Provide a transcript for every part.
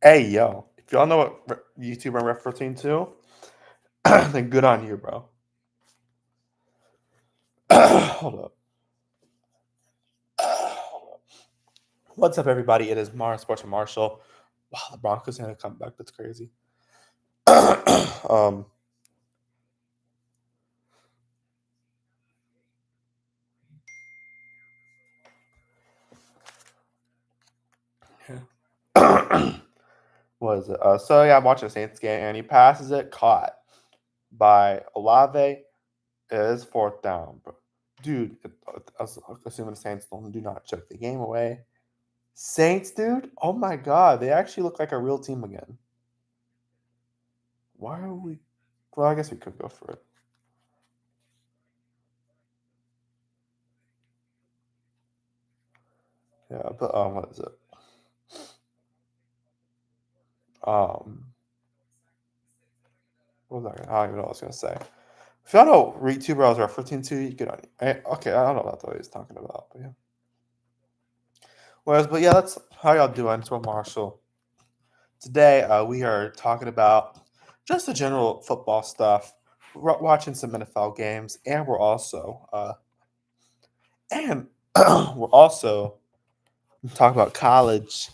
Hey, yo, if y'all know what YouTube I'm referencing to, then good on you, bro. Hold up. What's up, everybody? It is Mara Sports and Marshall. Wow, the Broncos had a comeback. That's crazy. um, yeah. What is it? So yeah, I'm watching the Saints game, and he passes it, caught by Olave. It is fourth down, bro. Dude, I was assuming the Saints do not check the game away. Saints, dude. Oh my God, they actually look like a real team again. Why are we? Well, I guess we could go for it. Yeah, but what is it? Um, what was I? I don't even know what I was gonna say. If y'all know ReTuber I was referencing to, you could okay. I don't know about what he's talking about, but yeah. But yeah, that's how y'all doing. It's Will Marshall. Today, we are talking about just the general football stuff. We're watching some NFL games, and and we're also talking about college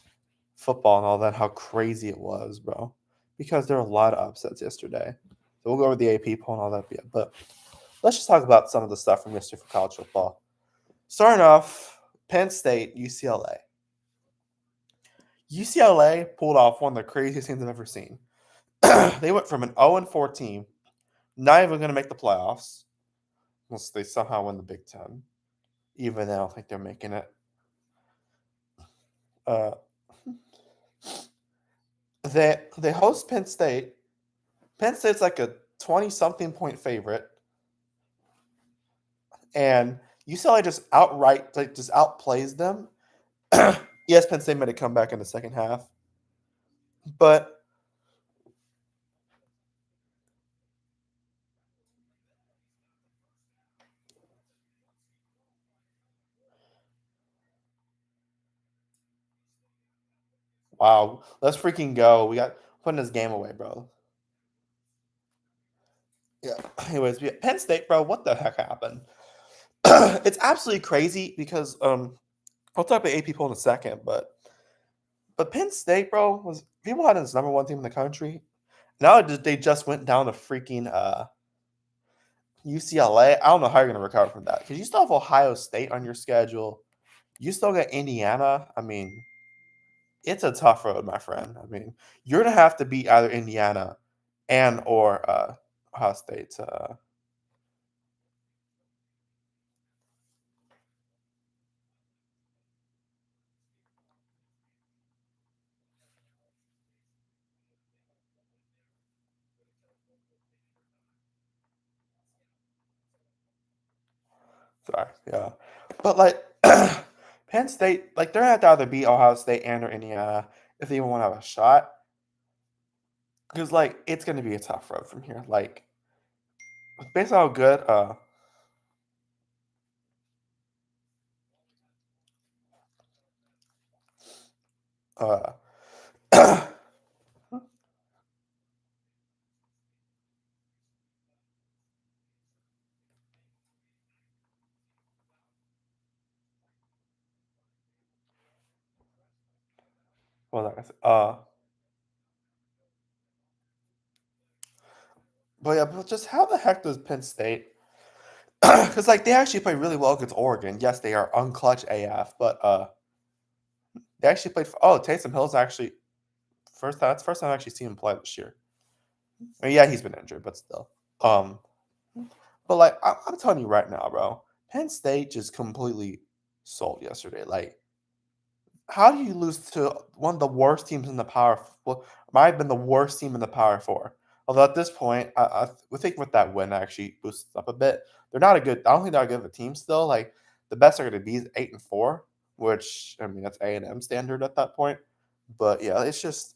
football and all that, how crazy it was, bro. Because there were a lot of upsets yesterday. So we'll go over the AP poll and all that. But let's just talk about some of the stuff from yesterday for college football. Starting off, Penn State, UCLA. UCLA pulled off one of the craziest things I've ever seen. They went from an 0-4 team, not even going to make the playoffs, unless they somehow win the Big Ten. Even though I don't think they're making it. Uh, they host Penn State. Penn State's like a 20-something point favorite, and UCLA just outright just outplays them. Yes, Penn State made a comeback in the second half, but wow, let's freaking go. We got putting this game away, bro. Yeah. Anyways, Penn State, bro. What the heck happened? It's absolutely crazy because I'll talk about AP poll in a second, but Penn State, bro, was people had his number one team in the country. Now they just went down to freaking UCLA. I don't know how you're gonna recover from that because you still have Ohio State on your schedule. You still got Indiana. I mean, it's a tough road, my friend. I mean, you're gonna have to beat either Indiana and or Ohio State. Sorry, yeah, but like Penn State, like they're gonna have to either beat Ohio State and or Indiana if they even want to have a shot. Because like it's gonna be a tough road from here. Like based on how good uh what was I gonna say? But yeah, but just how the heck does Penn State? Because like they actually played really well against Oregon. Yes, they are unclutch AF, but they actually played. Oh, Taysom Hill's actually first time. That's the first time I actually seen him play this year. I mean, yeah, he's been injured, but still. Um, but like I'm telling you right now, bro, Penn State just completely sold yesterday. Like, how do you lose to one of the worst teams in the Power? Well, might have been the worst team in the Power Four. Although at this point, I would think with that win actually boosts up a bit. They're not a good. I don't think they're a good of a team still. Like the best they're going to be is 8-4, which I mean that's A&M standard at that point. But yeah, it's just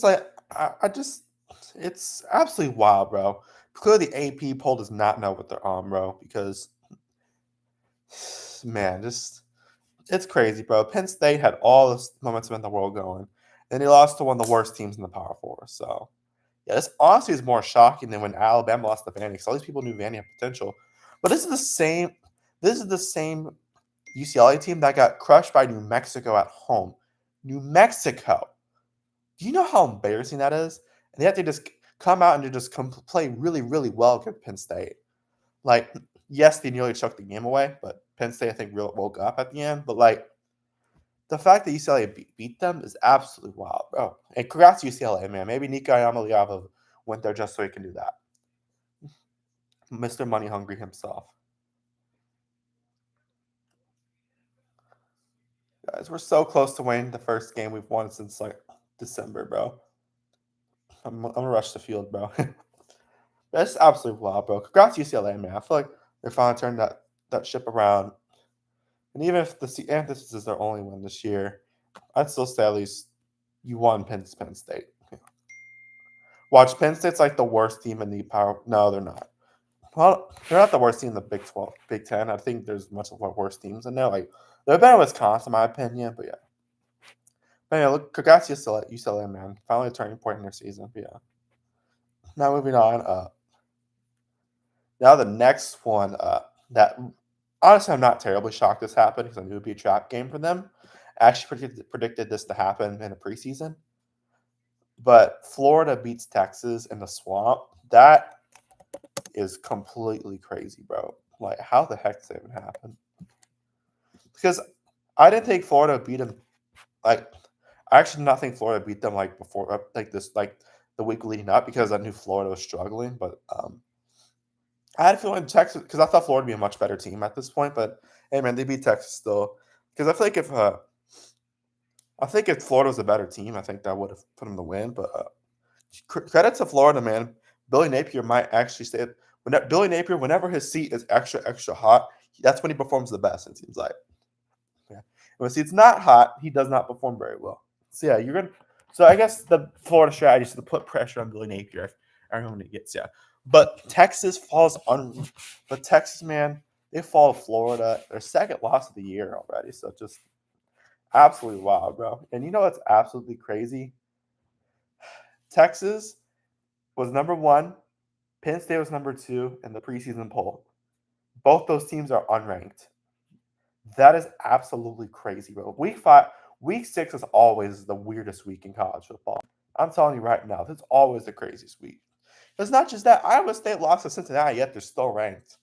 like I just it's absolutely wild, bro. Clearly, the AP poll does not know what they're on, bro. Because man, just It's crazy, bro. Penn State had all this momentum in the world going, and they lost to one of the worst teams in the Power Four. So, yeah, this honestly is more shocking than when Alabama lost to Vandy. Because all these people knew Vandy had potential, but this is the same. This is the same UCLA team that got crushed by New Mexico at home. New Mexico. Do you know how embarrassing that is? And they have to just come out and to just play really, really well against Penn State. Like, yes, they nearly chucked the game away, but Penn State, I think, really woke up at the end. But, like, the fact that UCLA beat them is absolutely wild, bro. And congrats to UCLA, man. Maybe Nika Yamaliava went there just so he can do that. Mr. Money Hungry himself. Guys, we're so close to winning the first game we've won since, like, December, bro. I'm going to rush the field, bro. That's absolutely wild, bro. Congrats to UCLA, man. I feel like they're finally turning that ship around. And even if this is their only win this year, I'd still say at least you won Penn State. Watch, Penn State's like the worst team in the power. No, they're not. Well, they're not the worst team in the Big 12, Big 10. I think there's much worse teams in there. Like they're better than Wisconsin, in my opinion. But yeah. But yeah, look, congrats to UCLA, man. Finally a turning point in their season. But yeah. Now moving on. Now the next one. That honestly, I'm not terribly shocked this happened because I knew it'd be a trap game for them. I actually predicted this to happen in the preseason. But Florida beats Texas in the swamp. That is completely crazy, bro. Like, how the heck does that even happen? Because I didn't think Florida beat them. Like, I actually did not think Florida beat them like before, like the week leading up because I knew Florida was struggling. But I had a feeling Texas because I thought Florida would be a much better team at this point. But hey, man, they beat Texas still. Because I think if Florida was a better team, I think that would have put them to win. But credit to Florida, man. Billy Napier might actually say it. Billy Napier, whenever his seat is extra, extra hot, that's when he performs the best, it seems like. Yeah. And when the seat's not hot, he does not perform very well. So, yeah, you're going to. So, I guess the Florida strategy is to put pressure on Billy Napier if everyone gets, yeah. But Texas falls on. But Texas, man, they fall to Florida. Their second loss of the year already. So, just absolutely wild, bro. And you know what's absolutely crazy? Texas was number one. Penn State was number two in the preseason poll. Both those teams are unranked. That is absolutely crazy, bro. Week 6 is always the weirdest week in college football. I'm telling you right now, it's always the craziest week. It's not just that Iowa State lost to Cincinnati, yet they're still ranked.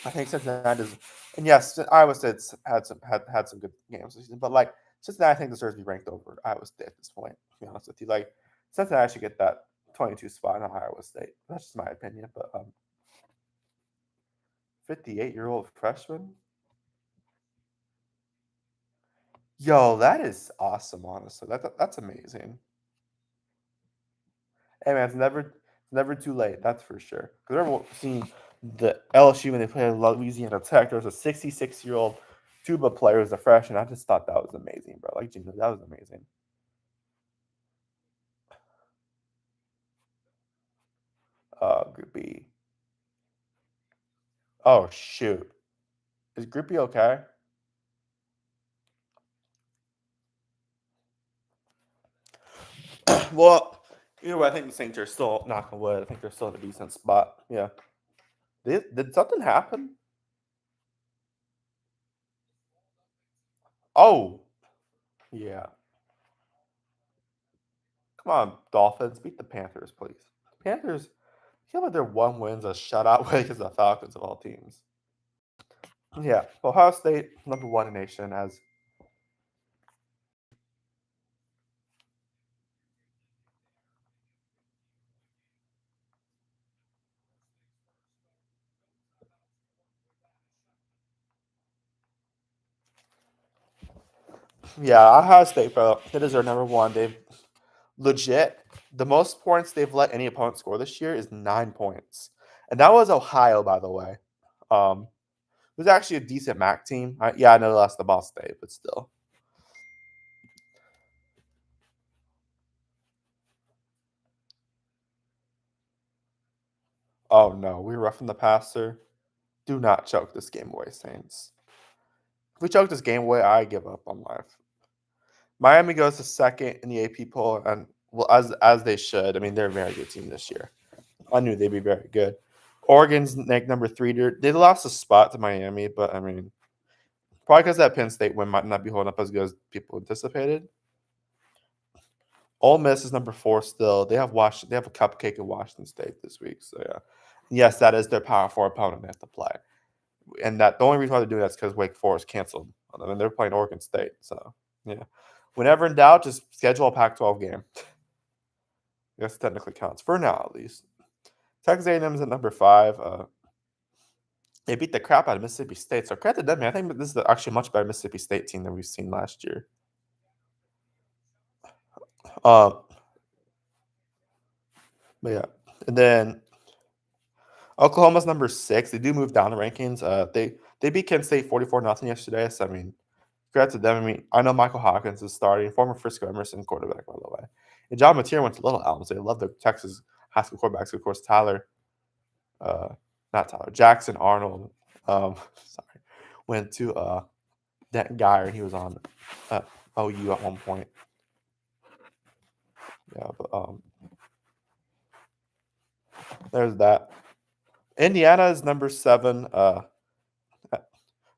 I think Cincinnati is, and yes, Iowa State's had some good games this season, but like Cincinnati, I think deserves to be ranked over Iowa State at this point. To be honest with you, like Cincinnati should get that 22 spot, not Iowa State. That's just my opinion. But 58-year-old freshman, yo, that is awesome. Honestly, that's amazing. Hey man, it's never too late. That's for sure. Because I've seen the LSU when they played Louisiana Tech. There was a 66-year-old tuba player who's a freshman. I just thought that was amazing, bro. Like, that was amazing. Group B. Oh shoot, is Group B okay? Well, either way, I think the Saints are still knock on wood. I think they're still in a decent spot. Yeah. Did something happen? Oh, yeah. Come on, Dolphins, beat the Panthers, please. Panthers, I feel like their one win's a shutout way against the Falcons of all teams. Yeah, Ohio State, number one in the nation, as yeah, Ohio State, bro. It is their number one. They've legit the most points they've let any opponent score this year is 9 points, and that was Ohio, by the way. It was actually a decent MAC team. Yeah, I know they lost to Ball State, but still. Oh no, we're roughing the passer. Do not choke this game away, Saints. If we choke this game away, I give up on life. Miami goes to second in the AP poll, and well, as they should. I mean, they're a very good team this year. I knew they'd be very good. Oregon's like number 3. They lost a spot to Miami, but I mean, probably because that Penn State win might not be holding up as good as people anticipated. Ole Miss is number 4 still. They have Washington. They have a cupcake in Washington State this week. So yeah, yes, that is their Power 4 opponent they have to play. And that the only reason why they're doing that is because Wake Forest canceled. I mean, they're playing Oregon State. So yeah, whenever in doubt, just schedule a Pac-12 game. I guess technically counts for now, at least. Texas A&M is at number 5. They beat the crap out of Mississippi State. So credit to them, man. I think this is actually a much better Mississippi State team than we've seen last year. But yeah, and then Oklahoma's number 6. They do move down the rankings. They beat Kent State 44-0 yesterday. So I mean, credit to them. I mean, I know Michael Hawkins is starting, former Frisco Emerson quarterback, by the way. And John Mateer went to Little Elm. So they love the Texas high school quarterbacks. Of course, Jackson Arnold. Sorry, went to Denton Guyer, and he was on OU at one point. Yeah, but there's that. Indiana is number 7. Well,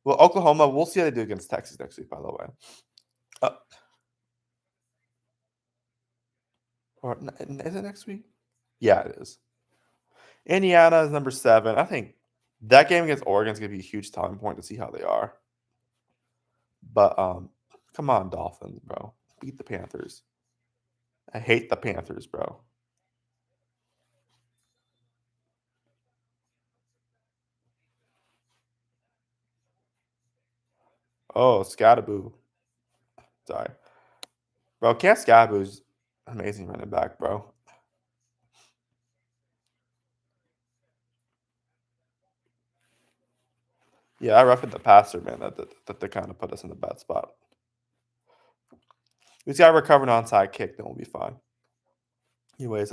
Oklahoma, we'll see how they do against Texas next week, by the way. Or is it next week? Yeah, it is. Indiana is number 7. I think that game against Oregon is going to be a huge telling point to see how they are. But come on, Dolphins, bro. Beat the Panthers. I hate the Panthers, bro. Oh, Scattaboo. Sorry. Bro, Cam Scattaboo's amazing running back, bro. Yeah, I roughed the passer, man. That kind of put us in the bad spot. We just got to recover an onside kick, then we'll be fine. Anyways,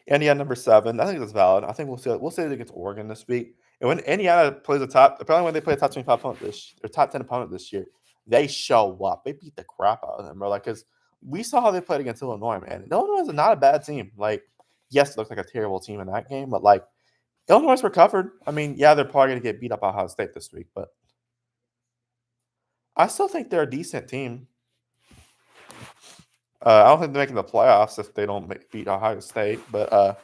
Indiana number 7. I think that's valid. I think we'll see it against Oregon this week. And when Indiana plays apparently when they play a top 25 opponent top 10 opponent this year, they show up. They beat the crap out of them, bro. Like, because we saw how they played against Illinois, man. And Illinois is not a bad team. Like, yes, it looks like a terrible team in that game, but like Illinois recovered. I mean, yeah, they're probably gonna get beat up by Ohio State this week, but I still think they're a decent team. I don't think they're making the playoffs if they don't beat Ohio State, but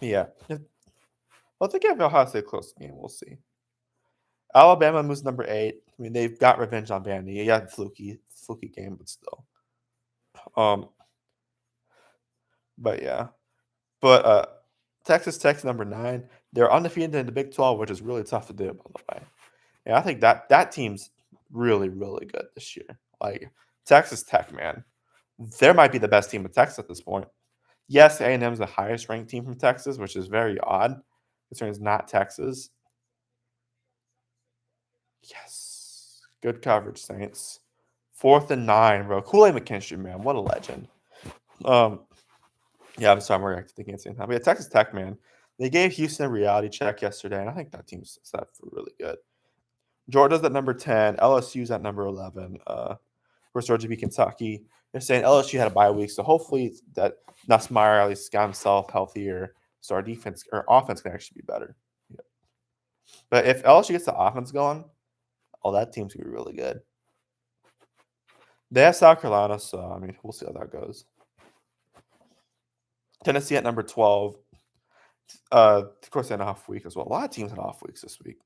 yeah. Well, if they give Ohio State a close game, we'll see. Alabama moves number 8. I mean, they've got revenge on Vandy. Yeah, fluky game, but still. But yeah. But Texas Tech's number 9. They're undefeated in the Big 12, which is really tough to do, by the way. And I think that team's really, really good this year. Like Texas Tech, man. There might be the best team in Texas at this point. Yes, A&M is the highest ranked team from Texas, which is very odd. Considering it's not Texas. Yes. Good coverage, Saints. 4th and 9, bro. Kool-Aid McKinstry, man. What a legend. Yeah, I'm sorry, I'm reacting against it. But yeah, Texas Tech, man. They gave Houston a reality check yesterday, and I think that team's set for really good. Georgia's at number 10. LSU's at number 11. Of course, Georgia beat Kentucky. They're saying LSU had a bye week, so hopefully that Nussmeier at least got himself healthier, so our defense or offense can actually be better. Yeah. But if LSU gets the offense going, that team's gonna be really good. They have South Carolina, so I mean, we'll see how that goes. Tennessee at number 12. Of course, they had an off week as well. A lot of teams had off weeks this week.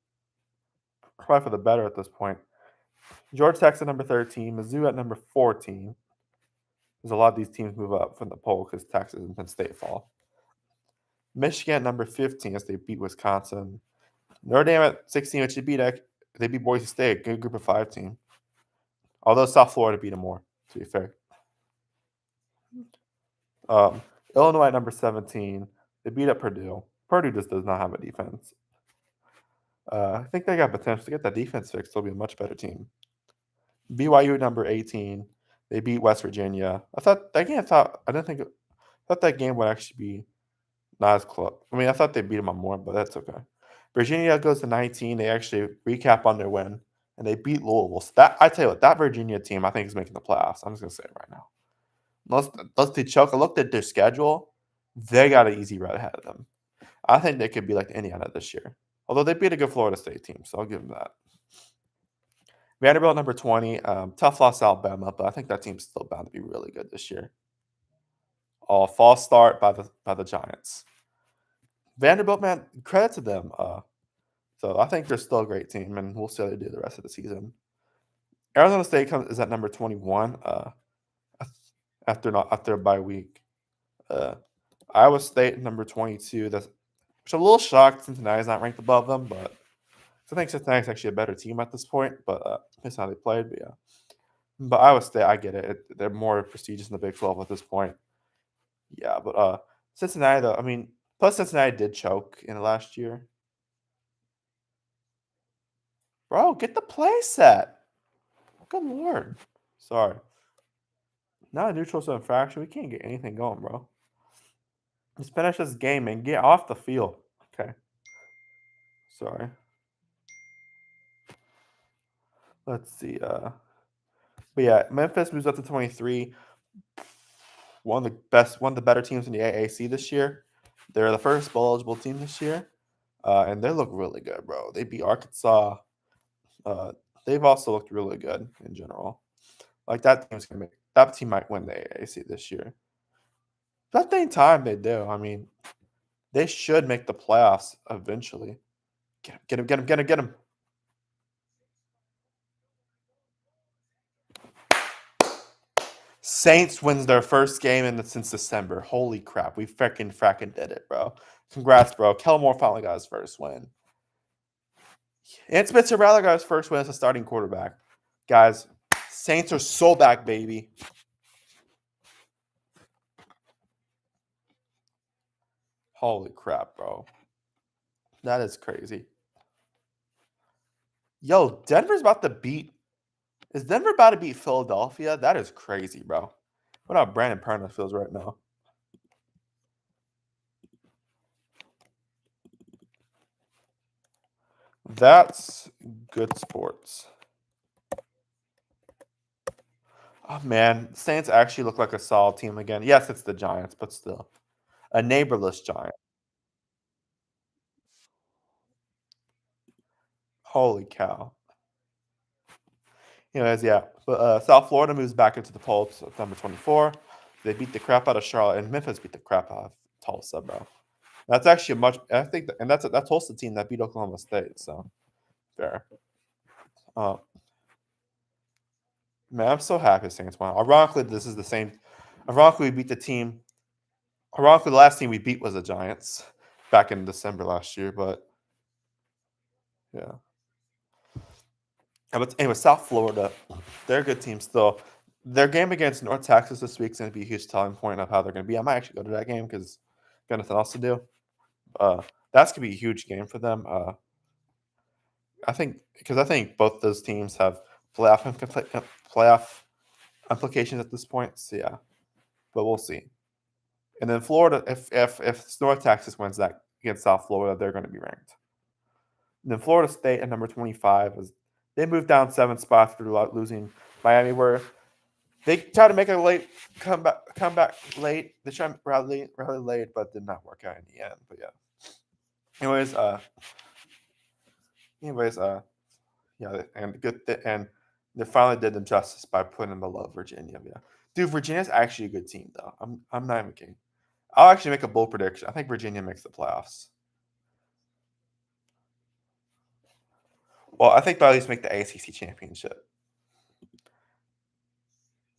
Probably for the better at this point. Georgia Tech's at number 13. Mizzou at number 14. There's a lot of these teams move up from the poll because Texas and Penn State fall. Michigan at number 15 as they beat Wisconsin. Notre Dame at 16, which they beat Boise State, a good group of 5 team. Although South Florida beat them more, to be fair. Illinois at number 17. They beat up Purdue. Purdue just does not have a defense. I think they got potential to get that defense fixed. They'll be a much better team. BYU at number 18. They beat West Virginia. I thought that game would actually be not as close. I mean, I thought they beat them on more, but that's okay. Virginia goes to 19. They actually recap on their win, and they beat Louisville. So that I tell you what, that Virginia team I think is making the playoffs. I'm just gonna say it right now. Unless they choke, I looked at their schedule. They got an easy road ahead of them. I think they could be like Indiana this year. Although they beat a good Florida State team, so I'll give them that. Vanderbilt number 20, tough loss to Alabama, but I think that team's still bound to be really good this year. Oh, false start by the Giants. Vanderbilt, man, credit to them. So I think they're still a great team, and we'll see how they do the rest of the season. Arizona State is at number 21 after a bye week. Iowa State number 22. Which I'm a little shocked Cincinnati's not ranked above them, but I think Cincinnati's actually a better team at this point. But that's how they played. But yeah, but Iowa State, I get it. They're more prestigious in the Big 12 at this point. Yeah, but Cincinnati though, I mean, plus Cincinnati did choke in the last year. Bro, get the play set. Good lord. Sorry. Not a neutral zone infraction. We can't get anything going, bro. Let's finish this game and get off the field. Okay. Sorry. Let's see. But yeah, Memphis moves up to 23. One of the better teams in the AAC this year. They're the first bowl eligible team this year. And they look really good, bro. They beat Arkansas. Uh, they've also looked really good in general. Like that team might win the AAC this year. That ain't time they do. I mean, they should make the playoffs eventually. Get him, get him, get him, get him. Saints wins their first game since December. Holy crap. We fracking did it, bro. Congrats, bro. Kellen Moore finally got his first win. And Spencer Rattler got his first win as a starting quarterback. Guys, Saints are so back, baby. Holy crap, bro. That is crazy. Yo, Denver's about to beat. Is Denver about to beat Philadelphia? That is crazy, bro. What how Brandon Perna feels right now. That's good sports. Oh man, Saints actually look like a solid team again. Yes, it's the Giants, but still. A neighborless giant. Holy cow. Anyways, yeah. But South Florida moves back into the polls at number 24. They beat the crap out of Charlotte, and Memphis beat the crap out of Tulsa, bro. That's actually and that's Tulsa team that beat Oklahoma State, so fair. Uh, Man, I'm so happy Saints won. Ironically, this is the same. Ironically, we beat the team. Ironically, the last team we beat was the Giants back in December last year, but yeah. But anyway, South Florida, they're a good team still. Their game against North Texas this week is going to be a huge telling point of how they're going to be. I might actually go to that game because got nothing else to do. That's going to be a huge game for them. I think both those teams have playoff implications at this point. So yeah, but we'll see. And then Florida, if North Texas wins that against South Florida, they're going to be ranked. And then Florida State at number 25 they moved down 7 spots after losing Miami, where they tried to make a late comeback late. They tried rather late, but did not work out in the end. But yeah. Anyways, yeah, and and they finally did them justice by putting them below Virginia. Yeah, dude, Virginia's actually a good team though. I'm not even kidding. I'll actually make a bold prediction. I think Virginia makes the playoffs. Well, I think they'll at least make the ACC championship.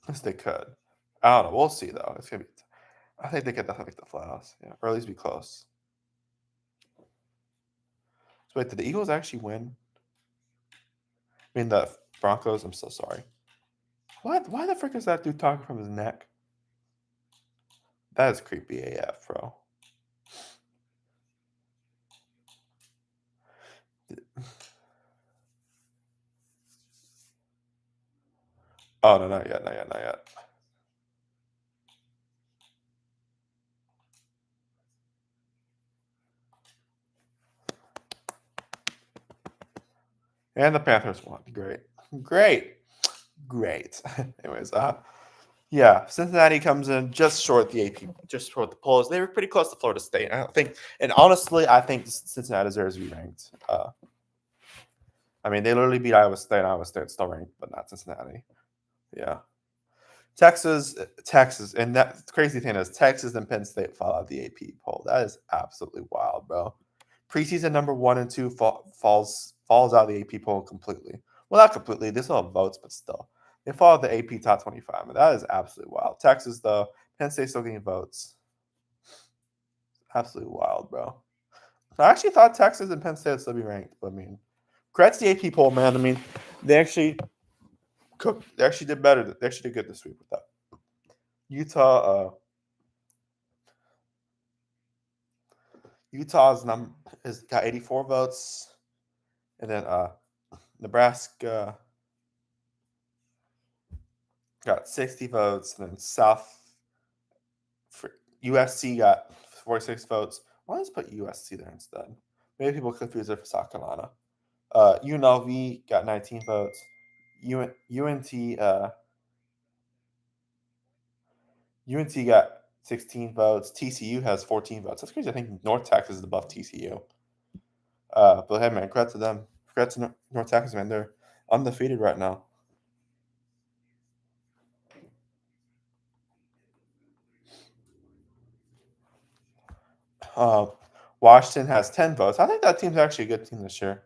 Yes, they could. I don't know. We'll see though. It's gonna be. I think they could definitely make the playoffs. Yeah, or at least be close. So wait, did the Eagles actually win? I mean the Broncos. I'm so sorry. What? Why the frick is that dude talking from his neck? That is creepy AF, bro. Oh no, not yet, not yet, not yet. And the Panthers won. Great. Great. Great. Anyways, yeah, Cincinnati comes in just short the AP, just short the polls. They were pretty close to Florida State. I don't think, and honestly, I think Cincinnati deserves to be ranked. I mean, they literally beat Iowa State. Iowa State's still ranked, but not Cincinnati. Yeah, Texas, and that crazy thing is Texas and Penn State fall out of the AP poll. That is absolutely wild, bro. Preseason number 1 and 2 falls out of the AP poll completely. Well, not completely. They still have votes, but still, they fall out of the AP top 25. And that is absolutely wild. Texas, though, Penn State still getting votes. Absolutely wild, bro. I actually thought Texas and Penn State would still be ranked, but I mean, congrats to the AP poll, man. I mean, they actually cooked. They actually did better. They actually did good this week with that. Utah's number is got 84 votes, and then Nebraska got 60 votes, and then USC got 46 votes. Why don't I just put USC there instead? Maybe people confuse it for South Carolina. UNLV got 19 votes. UNT got 16 votes. TCU has 14 votes. That's crazy. I think North Texas is above TCU. But hey, man, congrats to them. Congrats to North Texas, man. They're undefeated right now. Washington has 10 votes. I think that team's actually a good team this year.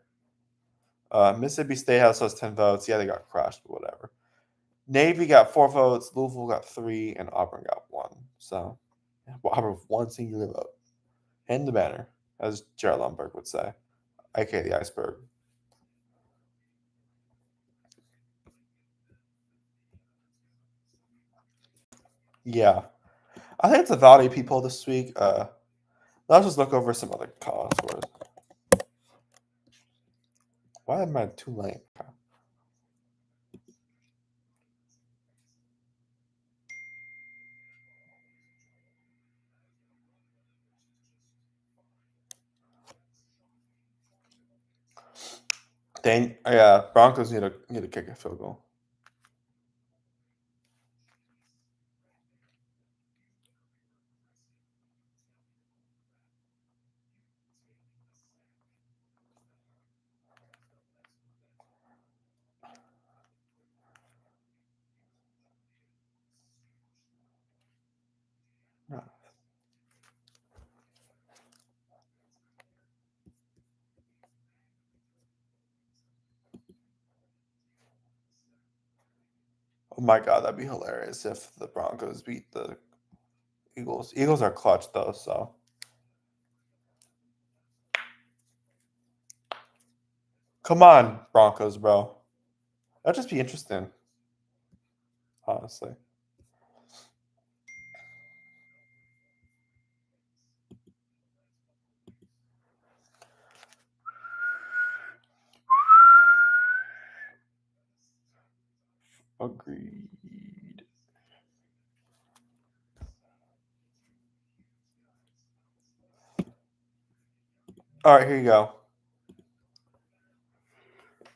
Mississippi State also has 10 votes. Yeah, they got crushed, but whatever. Navy got 4 votes. Louisville got 3, and Auburn got 1. So, Auburn with 1 singular vote. And the banner, as Gerald Lundberg would say, aka the iceberg. Yeah. I think it's a valid AP poll this week. Let's just look over some other college scores. Why am I too late? Yeah, Broncos need to kick a field goal. Oh my god, that'd be hilarious if the Broncos beat the Eagles. Eagles are clutch though, so come on, Broncos, bro. That'd just be interesting, honestly. Agreed. All right, here you go.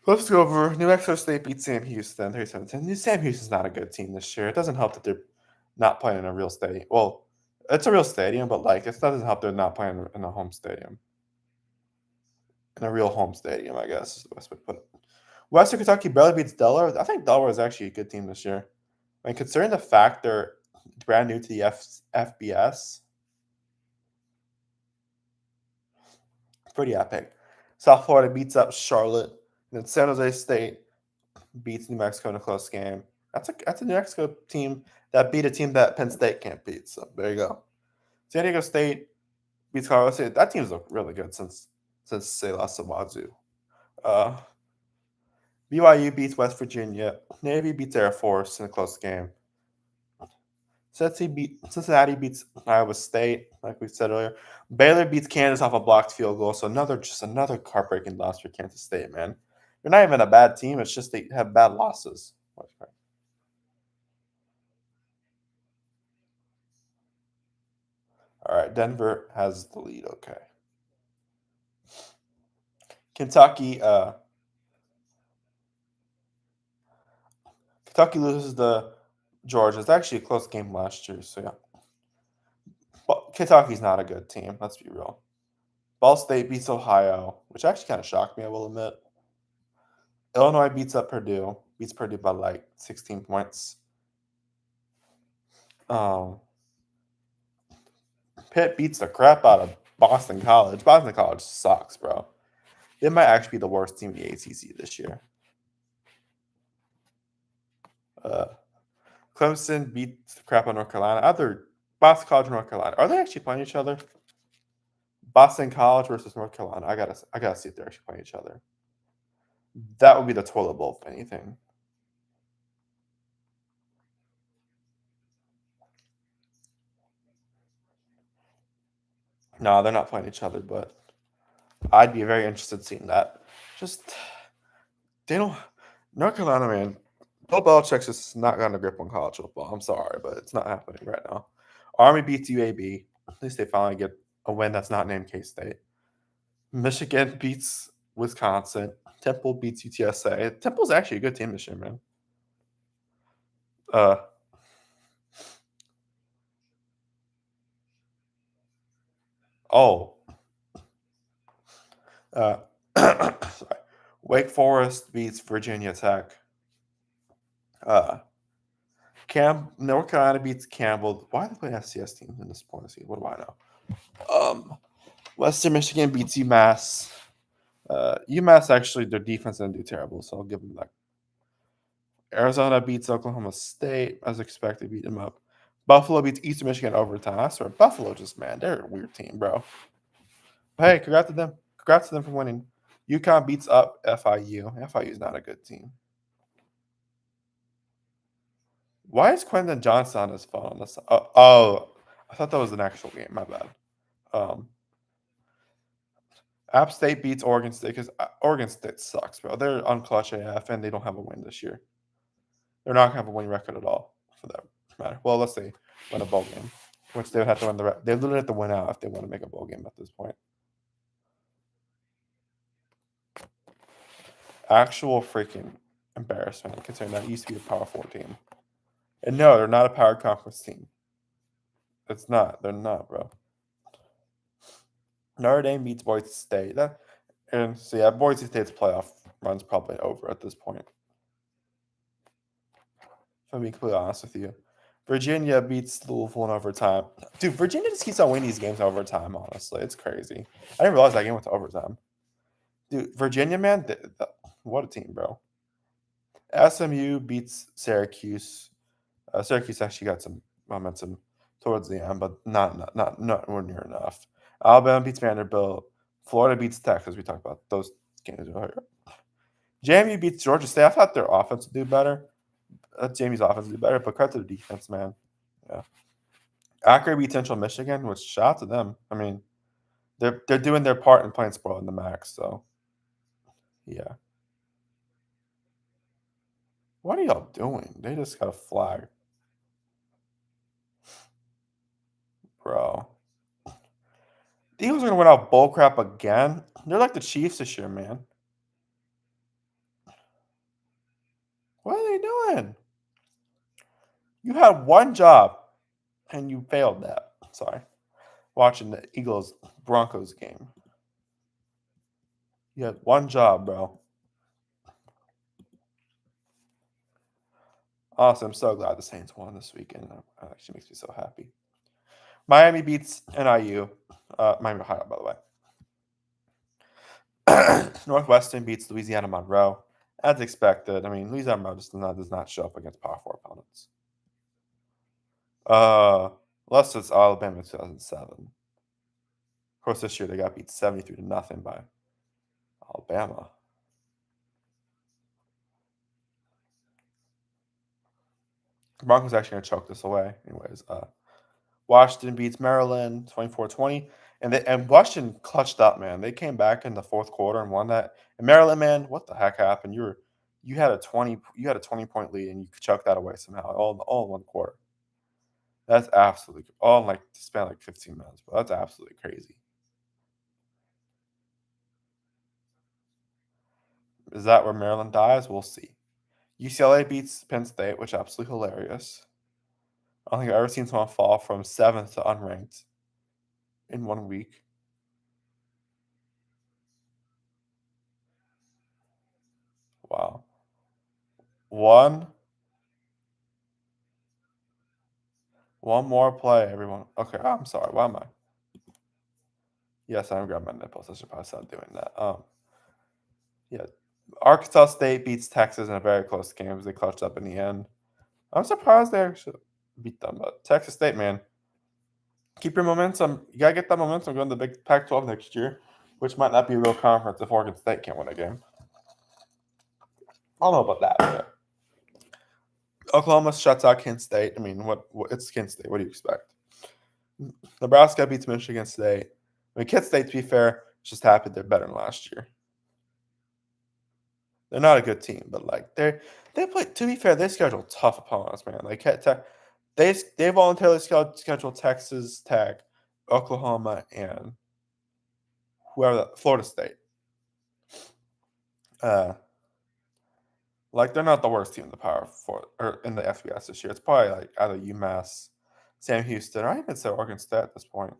Let's go over New Mexico State beat Sam Houston 37-10. Sam Houston's not a good team this year. It doesn't help that they're not playing in a real stadium. Well, it's a real stadium, but like it doesn't help they're not playing in a home stadium. In a real home stadium, I guess is the best way to put it. Western Kentucky barely beats Delaware. I think Delaware is actually a good team this year. I mean, considering the fact they're brand new to the FBS, pretty epic. South Florida beats up Charlotte, and then San Jose State beats New Mexico in a close game. That's a New Mexico team that beat a team that Penn State can't beat. So there you go. San Diego State beats Colorado State. That team's looked really good since they lost to Wazoo. Uh, BYU beats West Virginia. Navy beats Air Force in a close game. Cincinnati beats Iowa State, like we said earlier. Baylor beats Kansas off a blocked field goal. So another heartbreaking loss for Kansas State, man. They're not even a bad team. It's just they have bad losses. All right, Denver has the lead. Okay. Kentucky Kentucky loses to Georgia. It's actually a close game last year, so yeah. But Kentucky's not a good team. Let's be real. Ball State beats Ohio, which actually kind of shocked me. I will admit. Illinois beats up Purdue. Beats Purdue by like 16 points. Um, Pitt beats the crap out of Boston College. Boston College sucks, bro. They might actually be the worst team in the ACC this year. Uh, Clemson beats the crap out of North Carolina. Other Boston College and North Carolina. Are they actually playing each other? Boston College versus North Carolina. I gotta see if they're actually playing each other. That would be the toilet bowl, if anything. No, they're not playing each other, but I'd be very interested in seeing that. Just they don't. North Carolina, man. Bill Belichick's just not got a grip on college football. I'm sorry, but it's not happening right now. Army beats UAB. At least they finally get a win that's not named K State. Michigan beats Wisconsin. Temple beats UTSA. Temple's actually a good team this year, man. Uh, oh, uh, sorry. Wake Forest beats Virginia Tech. Uh, North Carolina beats Campbell. Why are they playing FCS teams in this point? What do I know? Western Michigan beats UMass. UMass actually their defense didn't do terrible, so I'll give them that. Arizona beats Oklahoma State as expected, beat them up. Buffalo beats Eastern Michigan overtime. I swear, Buffalo just man, they're a weird team, bro. But hey, congrats to them. Congrats to them for winning. UConn beats up FIU. FIU is not a good team. Why is Quentin Johnson on his phone? I thought that was an actual game. My bad. Um, App State beats Oregon State because Oregon State sucks, bro. They're unclutch AF and they don't have a win this year. They're not gonna have a winning record at all for that matter. Well, let's say win a bowl game, which they would have to win they literally have to win out if they want to make a bowl game at this point. Actual freaking embarrassment considering that used to be a Power Four team. And no, they're not a Power Conference team. It's not. They're not, bro. Notre Dame beats Boise State. And so yeah, Boise State's playoff run's probably over at this point. If I'm being completely honest with you. Virginia beats Louisville in overtime. Dude, Virginia just keeps on winning these games overtime, honestly. It's crazy. I didn't realize that game went to overtime. Dude, Virginia, man, what a team, bro. SMU beats Syracuse. Syracuse actually got some momentum towards the end, but not nowhere near enough. Alabama beats Vanderbilt. Florida beats Texas. We talked about those games earlier. JMU beats Georgia State. I thought their offense would do better. JMU's offense would do better, but credit to the defense, man. Yeah. Akron beats Central Michigan, which shout out to them. I mean, they're doing their part in playing spoiled in the max. So yeah. What are y'all doing? They just got a flag, bro. The Eagles are gonna win out bullcrap again. They're like the Chiefs this year, man. What are they doing? You had one job and you failed that. Sorry. Watching the Eagles Broncos game. You had one job, bro. Awesome. I'm so glad the Saints won this weekend. That actually makes me so happy. Miami beats NIU. Miami, Ohio, by the way. Northwestern beats Louisiana Monroe. As expected. I mean, Louisiana Monroe does not show up against Power 4 opponents. Unless it's Alabama 2007. Of course, this year they got beat 73 to nothing by Alabama. Broncos actually going to choke this away. Anyways, Washington beats Maryland 24-20. And Washington clutched up, man. They came back in the fourth quarter and won that. And Maryland, man, what the heck happened? You had a 20-point lead and you choked that away somehow, all in one quarter. That's absolutely all in like span like 15 minutes, but that's absolutely crazy. Is that where Maryland dies? We'll see. UCLA beats Penn State, which is absolutely hilarious. I don't think I've ever seen someone fall from 7th to unranked in 1 week. Wow. One more play, everyone. Okay, I'm sorry. Why am I? Yes, I'm grabbing my nipples. I should probably stop doing that. Yeah. Arkansas State beats Texas in a very close game as they clutched up in the end. I'm surprised they actually beat them, but Texas State, man, keep your momentum. You gotta get that momentum going to the Big Pac-12 next year, which might not be a real conference if Oregon State can't win a game. I don't know about that. But Oklahoma shuts out Kent State. I mean, what? It's Kent State. What do you expect? Nebraska beats Michigan State. I mean, Kent State, to be fair, just happy they're better than last year. They're not a good team, but like they play. To be fair, they schedule tough opponents, man. Like they voluntarily scheduled Texas Tech, Oklahoma, and whoever Florida State. Like they're not the worst team in the Power Four or in the FBS this year. It's probably like either UMass, Sam Houston, or I even say Oregon State at this point.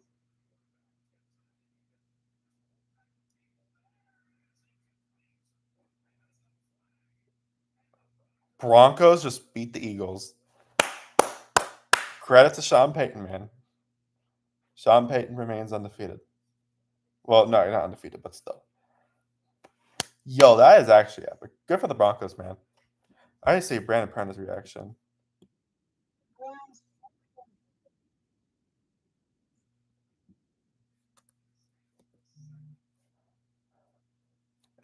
Broncos just beat the Eagles. Credit to Sean Payton, man. Sean Payton remains undefeated. Well, no, you're not undefeated, but still. Yo, that is actually epic. Good for the Broncos, man. I just see Brandon Prentice's reaction.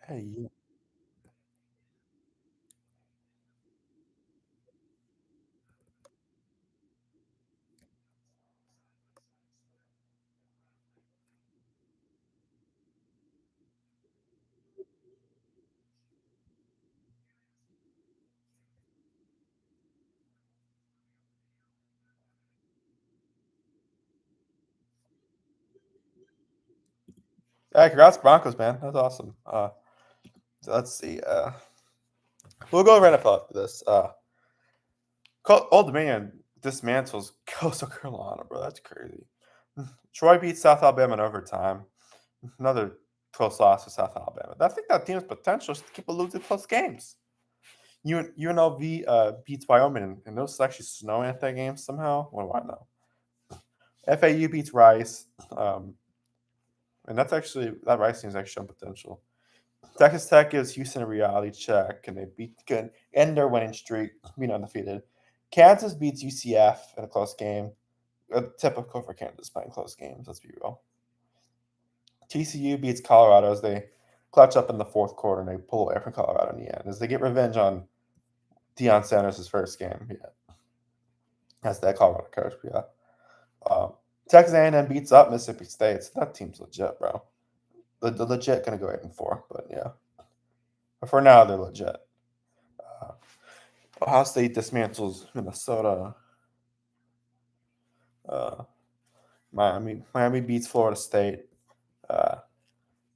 Hey, hey, congrats Broncos, man. That's awesome. So let's see. We'll go over NFL after this. Old Dominion dismantles Coastal Carolina, bro. That's crazy. Troy beats South Alabama in overtime. Another close loss to South Alabama. I think that team's potential is to keep losing close games. UNLV beats Wyoming, and it was actually snowing at that game somehow. What do I know? FAU beats Rice, and that Rice team's actually shown potential. Texas Tech gives Houston a reality check, and they good end their winning streak, being undefeated. Kansas beats UCF in a close game. Typical for Kansas playing close games. Let's be real. TCU beats Colorado as they clutch up in the fourth quarter and they pull away from Colorado in the end as they get revenge on Deion Sanders' first game. Yeah, that's that Colorado coach. Yeah. Texas A&M beats up Mississippi State. So that team's legit, bro. The legit gonna go 8-4, but yeah. But for now, they're legit. Uh, Ohio State dismantles Minnesota. Uh, Miami beats Florida State. Uh,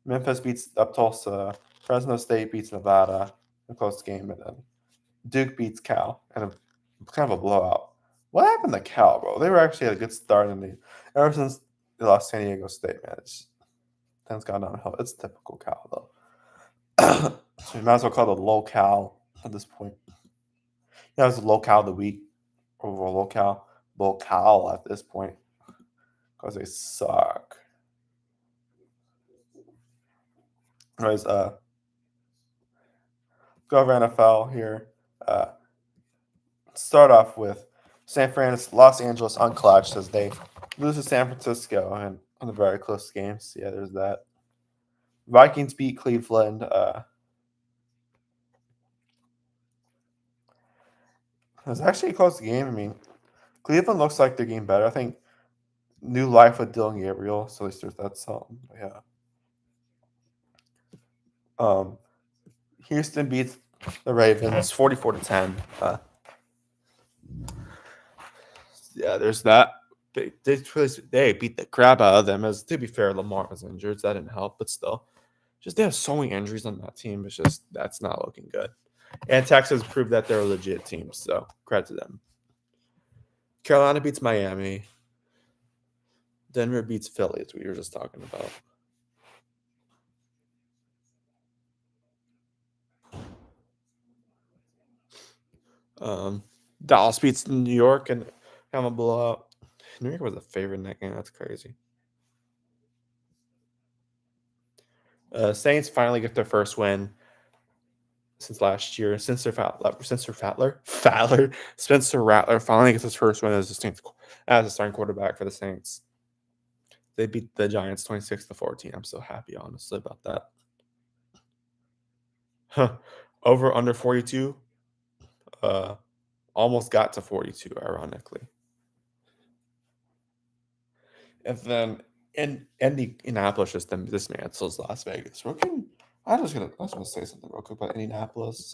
Memphis beats up Tulsa. Fresno State beats Nevada. A close game, and then Duke beats Cal, and kind of a blowout. What happened to Cal, bro? They were actually at a good start in the ever since they lost San Diego State, man. Things gone downhill. It's typical Cal though. So you might as well call it a low Cal at this point. Yeah, it's a low Cal of the week over low Cal at this point because they suck. Anyways, go over NFL here. Uh, Start off with Los Angeles unclutched as they lose to San Francisco and in a very close game. So yeah, there's that. Vikings beat Cleveland. It was actually a close game. I mean, Cleveland looks like they're getting better. I think new life with Dylan Gabriel, so at least there's that something. Yeah. Um, Houston beats the Ravens 44-10. Yeah, there's that. They beat the crap out of them. As to be fair, Lamar was injured, so that didn't help. But still, just they have so many injuries on that team. It's just that's not looking good. And Texas proved that they're a legit team, so credit to them. Carolina beats Miami. Denver beats Philly, as we were just talking about. Dallas beats New York and kind of a blowout. New York was a favorite in that game. That's crazy. Saints finally get their first win since last year. Spencer Rattler finally gets his first win as a starting quarterback for the Saints. They beat the Giants 26-14. I'm so happy, honestly, about that. Over under 42. Almost got to 42, ironically. And then Indianapolis just dismantles Las Vegas. I was gonna say something real quick about Indianapolis.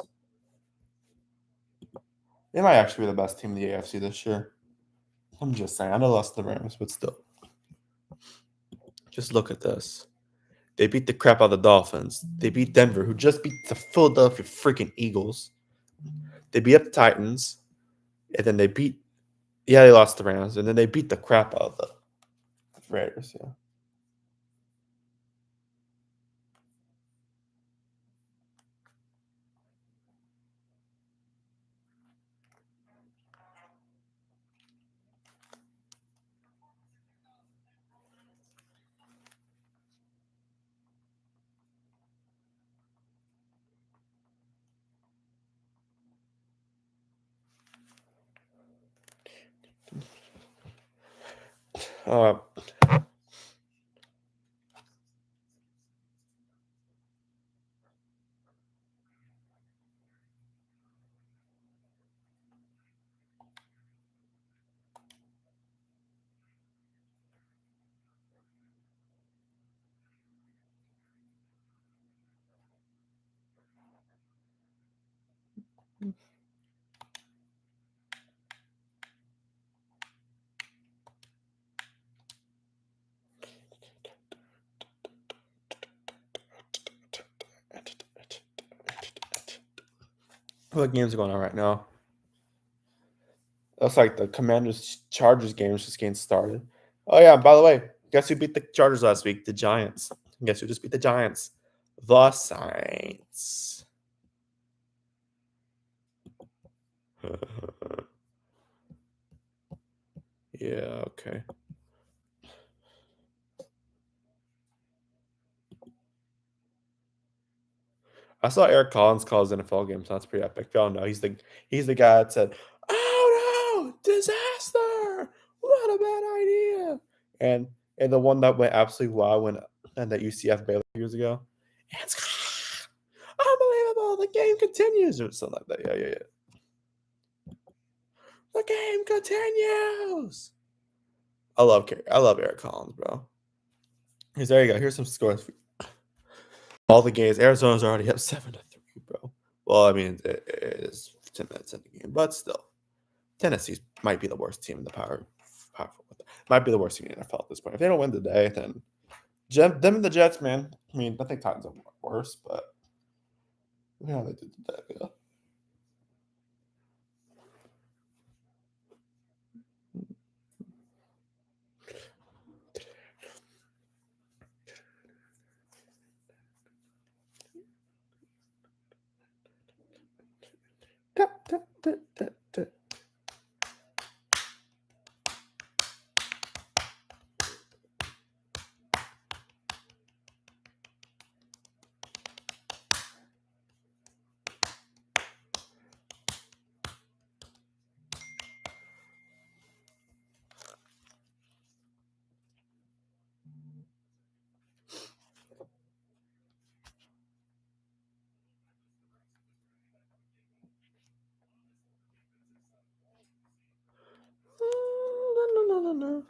They might actually be the best team in the AFC this year. I'm just saying. I know lost the Rams, but still. Just look at this. They beat the crap out of the Dolphins. They beat Denver, who just beat the Philadelphia freaking Eagles. They beat up the Titans. And then they lost the Rams. And then they beat the crap out of the Raiders, yeah. Uh, what games are going on right now? Looks like the Commanders Chargers game is just getting started. Oh yeah, by the way, guess who beat the Chargers last week? The Giants. Guess who just beat the Giants? The Saints. Yeah, okay. I saw Eric Collins call his NFL game, so that's pretty epic. Y'all know he's the guy that said, "Oh no, disaster! What a bad idea!" And the one that went absolutely wild and that UCF Baylor years ago. It's unbelievable. The game continues or something like that. Yeah. The game continues. I love Eric Collins, bro. There you go. Here's some scores. All the games. Arizona's already up 7-3, bro. Well, I mean, it is 10 minutes in the game, but still, Tennessee might be the worst team in the powerful. Might be the worst team in the NFL at this point. If they don't win today, then them and the Jets, man. I mean, I think Titans are worse, but yeah, they did that. Yeah. No.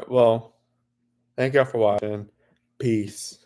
Well, thank y'all for watching. Peace.